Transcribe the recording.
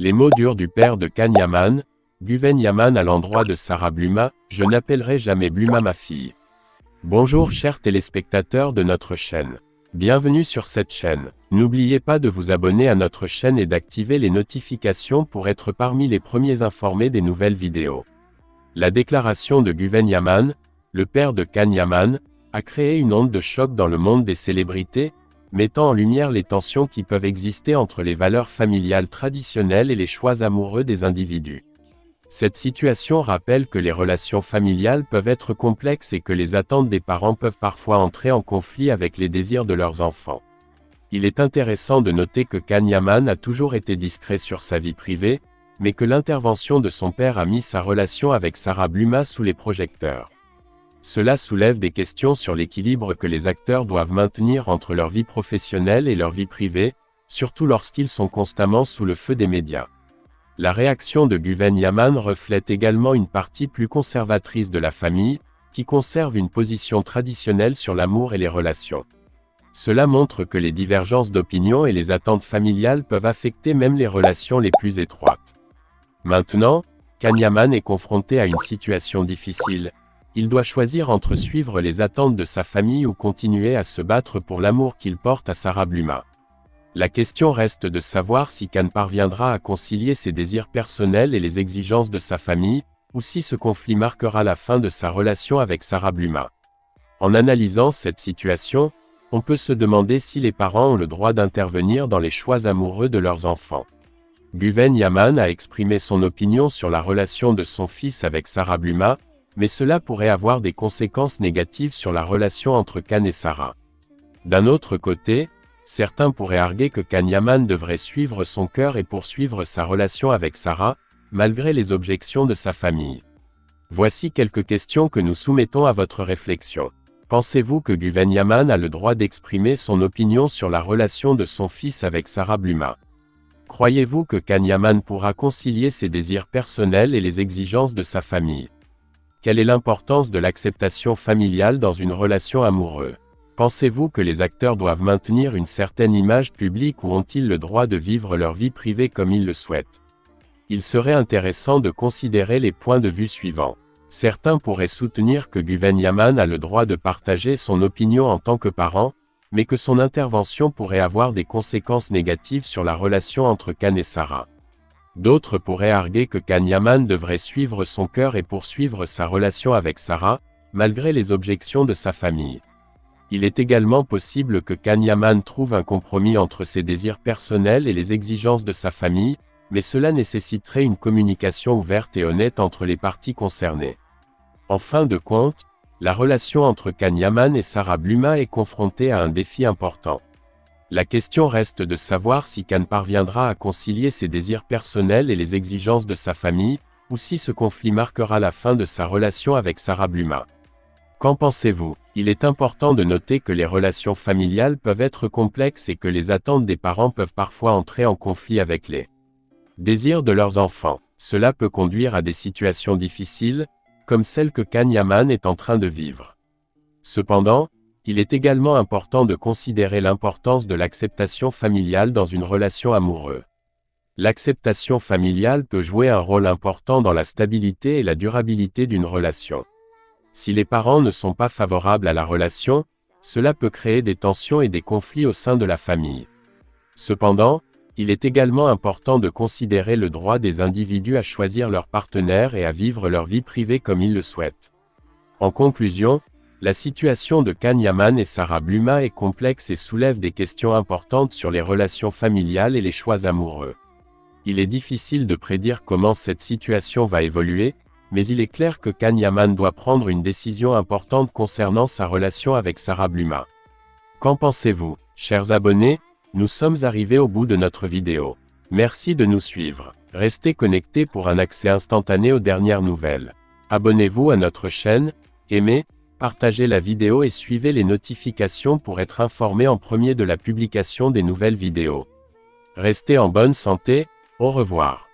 Les mots durs du père de Can Yaman, Guven Yaman à l'endroit de Sarah Bluma, je n'appellerai jamais Bluma ma fille. Bonjour chers téléspectateurs de notre chaîne. Bienvenue sur cette chaîne. N'oubliez pas de vous abonner à notre chaîne et d'activer les notifications pour être parmi les premiers informés des nouvelles vidéos. La déclaration de Guven Yaman, le père de Can Yaman, a créé une onde de choc dans le monde des célébrités, mettant en lumière les tensions qui peuvent exister entre les valeurs familiales traditionnelles et les choix amoureux des individus. Cette situation rappelle que les relations familiales peuvent être complexes et que les attentes des parents peuvent parfois entrer en conflit avec les désirs de leurs enfants. Il est intéressant de noter que Can Yaman a toujours été discret sur sa vie privée, mais que l'intervention de son père a mis sa relation avec Sarah Bluma sous les projecteurs. Cela soulève des questions sur l'équilibre que les acteurs doivent maintenir entre leur vie professionnelle et leur vie privée, surtout lorsqu'ils sont constamment sous le feu des médias. La réaction de Guven Yaman reflète également une partie plus conservatrice de la famille, qui conserve une position traditionnelle sur l'amour et les relations. Cela montre que les divergences d'opinion et les attentes familiales peuvent affecter même les relations les plus étroites. Maintenant, Can Yaman est confronté à une situation difficile. Il doit choisir entre suivre les attentes de sa famille ou continuer à se battre pour l'amour qu'il porte à Sarah Bluma. La question reste de savoir si Can parviendra à concilier ses désirs personnels et les exigences de sa famille, ou si ce conflit marquera la fin de sa relation avec Sarah Bluma. En analysant cette situation, on peut se demander si les parents ont le droit d'intervenir dans les choix amoureux de leurs enfants. Guven Yaman a exprimé son opinion sur la relation de son fils avec Sarah Bluma, mais cela pourrait avoir des conséquences négatives sur la relation entre Can et Sarah. D'un autre côté, certains pourraient arguer que Can Yaman devrait suivre son cœur et poursuivre sa relation avec Sarah, malgré les objections de sa famille. Voici quelques questions que nous soumettons à votre réflexion. Pensez-vous que Guven Yaman a le droit d'exprimer son opinion sur la relation de son fils avec Sarah Bluma? Croyez-vous que Can Yaman pourra concilier ses désirs personnels et les exigences de sa famille? Quelle est l'importance de l'acceptation familiale dans une relation amoureuse? Pensez-vous que les acteurs doivent maintenir une certaine image publique ou ont-ils le droit de vivre leur vie privée comme ils le souhaitent? Il serait intéressant de considérer les points de vue suivants. Certains pourraient soutenir que Guven Yaman a le droit de partager son opinion en tant que parent, mais que son intervention pourrait avoir des conséquences négatives sur la relation entre Can et Sarah. D'autres pourraient arguer que Can Yaman devrait suivre son cœur et poursuivre sa relation avec Sarah, malgré les objections de sa famille. Il est également possible que Can Yaman trouve un compromis entre ses désirs personnels et les exigences de sa famille, mais cela nécessiterait une communication ouverte et honnête entre les parties concernées. En fin de compte, la relation entre Can Yaman et Sarah Bluma est confrontée à un défi important. La question reste de savoir si Can parviendra à concilier ses désirs personnels et les exigences de sa famille, ou si ce conflit marquera la fin de sa relation avec Sarah Bluma. Qu'en pensez-vous? Il est important de noter que les relations familiales peuvent être complexes et que les attentes des parents peuvent parfois entrer en conflit avec les désirs de leurs enfants. Cela peut conduire à des situations difficiles, comme celle que Can Yaman est en train de vivre. Cependant, il est également important de considérer l'importance de l'acceptation familiale dans une relation amoureuse. L'acceptation familiale peut jouer un rôle important dans la stabilité et la durabilité d'une relation. Si les parents ne sont pas favorables à la relation, cela peut créer des tensions et des conflits au sein de la famille. Cependant, il est également important de considérer le droit des individus à choisir leur partenaire et à vivre leur vie privée comme ils le souhaitent. En conclusion, la situation de Can Yaman et Sarah Bluma est complexe et soulève des questions importantes sur les relations familiales et les choix amoureux. Il est difficile de prédire comment cette situation va évoluer, mais il est clair que Can Yaman doit prendre une décision importante concernant sa relation avec Sarah Bluma. Qu'en pensez-vous, chers abonnés? Nous sommes arrivés au bout de notre vidéo. Merci de nous suivre. Restez connectés pour un accès instantané aux dernières nouvelles. Abonnez-vous à notre chaîne, aimez, partagez la vidéo et suivez les notifications pour être informé en premier de la publication des nouvelles vidéos. Restez en bonne santé, au revoir.